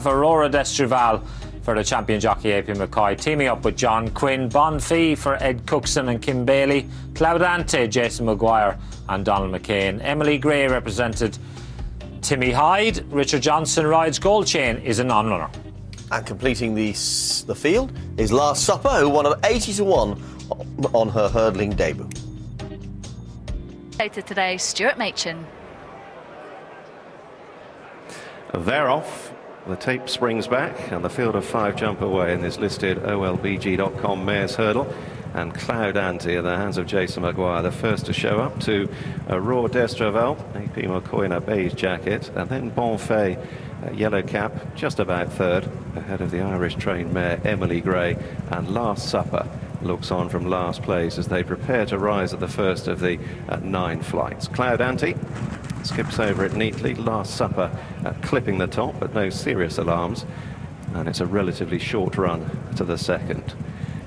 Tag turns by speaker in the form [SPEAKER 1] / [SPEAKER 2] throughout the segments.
[SPEAKER 1] Aurore Destruval for the champion jockey AP McCoy, teaming up with John Quinn. Bonne for Ed Cookson and Kim Bailey. Cloudante, Jason Maguire and Donald McCain. Emily Gray represented Timmy Hyde. Richard Johnson rides Gold Chain is a non-runner.
[SPEAKER 2] And completing the field is Last Supper, who won at 80-1 on her hurdling debut.
[SPEAKER 3] Later today, Stuart Machin.
[SPEAKER 4] They're off. The tape springs back and the field of 5 jump away in this listed olbg.com mares hurdle. And Cloudante in the hands of Jason Maguire, the first to show up, to Aurore Destruval, AP McCoy in a beige jacket, and then Bonne, yellow cap, just about third, ahead of the Irish trained mare Emily Gray. And Last Supper looks on from last place as they prepare to rise at the first of the 9 flights. Cloudante skips over it neatly. Last Supper clipping the top, but no serious alarms, and it's a relatively short run to the second.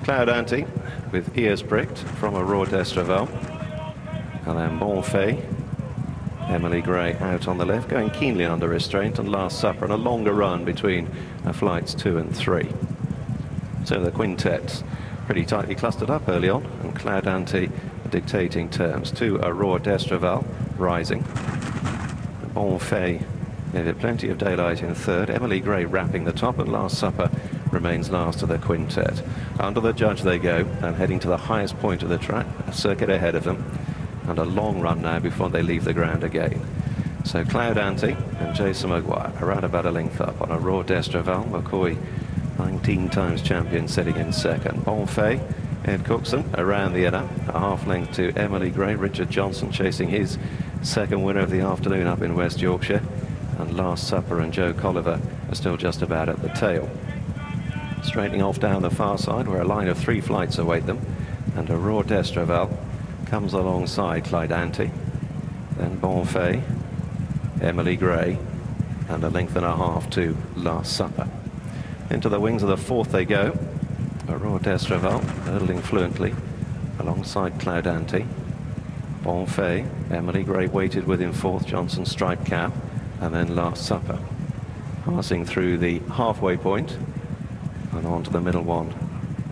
[SPEAKER 4] Cloudante with ears pricked from Aurore Destruval, and then Bonne, Emily Gray out on the left, going keenly under restraint, and Last Supper and a longer run between flights 2 and 3. So the quintet's pretty tightly clustered up early on, and Cloudante dictating terms to Aurore Destruval rising. Bonne needed plenty of daylight in third. Emily Gray wrapping the top, and Last Supper remains last of the quintet. Under the judge they go, and heading to the highest point of the track, a circuit ahead of them, and a long run now before they leave the ground again. So Cloudante and Jason Maguire around about a length up on Aurore Destruval. McCoy, 19 times champion, sitting in second. Bonne, Ed Cookson around the inner, a half length to Emily Gray. Richard Johnson chasing his second winner of the afternoon up in West Yorkshire, and Last Supper and Joe Colliver are still just about at the tail. Straightening off down the far side where a line of 3 flights await them, and Aurore Destruval comes alongside Cloudante, then Bonne, Emily Gray, and a length and a half to Last Supper. Into the wings of the fourth they go. Aurore Destruval hurdling fluently alongside Cloudante. Bonne, Emily Gray waited with him fourth, Johnson striped cap, and then Last Supper. Passing through the halfway point and on to the middle one,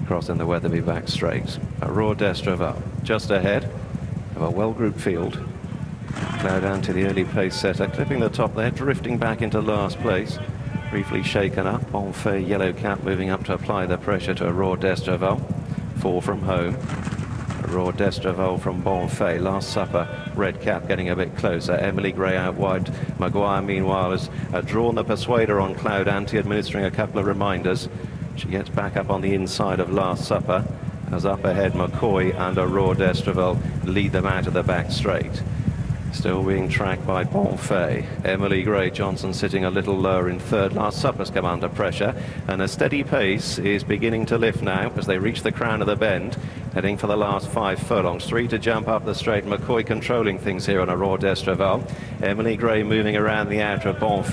[SPEAKER 4] crossing the Wetherby back straight. Aurore Destruval just ahead of a well-grouped field. Cloudante, the early pace setter, clipping the top there, drifting back into last place. Briefly shaken up. Bonne, yellow cap, moving up to apply the pressure to Aurore Destruval. 4 from home. Aurore Destruval from Bonne. Last Supper, red cap getting a bit closer. Emily Gray out wide. Maguire, meanwhile, has drawn the persuader on Cloudante, administering a couple of reminders. She gets back up on the inside of Last Supper, as up ahead McCoy and Aurore Destruval lead them out of the back straight. Still being tracked by Bonne. Emily Gray, Johnson sitting a little lower in third. Last Supper's come under pressure, and a steady pace is beginning to lift now as they reach the crown of the bend, heading for the last 5 furlongs. 3 to jump up the straight. McCoy controlling things here on Aurore Destruval. Emily Gray moving around the outer of Bonne,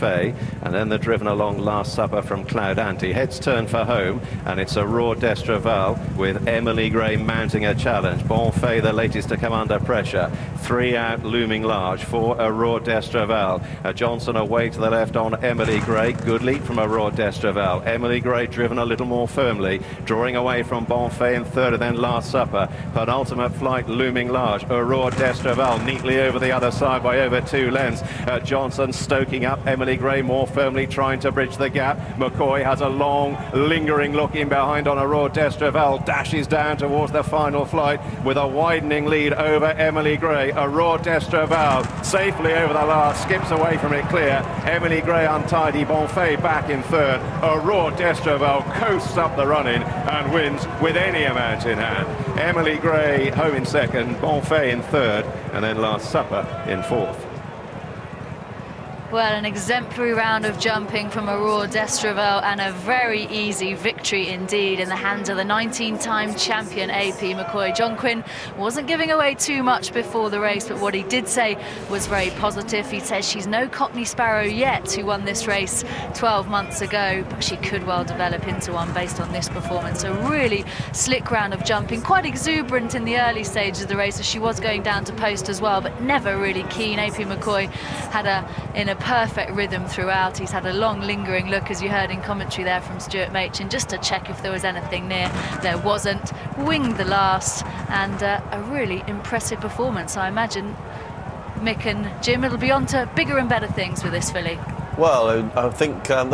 [SPEAKER 4] and then the driven along Last Supper from Cloudante. Heads turn for home, and it's Aurore Destruval with Emily Gray mounting a challenge. Bonne, the latest to come under pressure. 3 out, looming large for Aurore Destruval. Johnson away to the left on Emily Gray. Good lead from Aurore Destruval. Emily Gray driven a little more firmly, drawing away from Bonne in third, and then Last Supper. Penultimate flight looming large. Aurore Destruval neatly over the other side by over 2 lengths. Johnson stoking up. Emily Gray more firmly trying to bridge the gap. McCoy has a long, lingering look in behind on Aurore Destruval. Dashes down towards the final flight with a widening lead over Emily Gray. Aurore Destruval safely over the last, skips away from it clear. Emily Gray untidy. Bonne back in third. Aurore Destruval coasts up the run-in and wins with any amount in hand. Emily Gray home in second, Bonne in third, and then Last Supper in fourth.
[SPEAKER 3] Well, an exemplary round of jumping from Aurore Destruval, and a very easy victory indeed in the hands of the 19-time champion AP McCoy. John Quinn wasn't giving away too much before the race, but what he did say was very positive. He says she's no Cockney Sparrow yet, who won this race 12 months ago, but she could well develop into one based on this performance. A really slick round of jumping, quite exuberant in the early stages of the race, as she was going down to post as well, but never really keen. AP McCoy had in a a perfect rhythm throughout. He's had a long lingering look, as you heard in commentary there from Stuart Machin, just to check if there was anything near. There wasn't. Winged the last, and a really impressive performance. I imagine, Mick and Jim, it'll be on to bigger and better things with this filly.
[SPEAKER 2] Well, I think that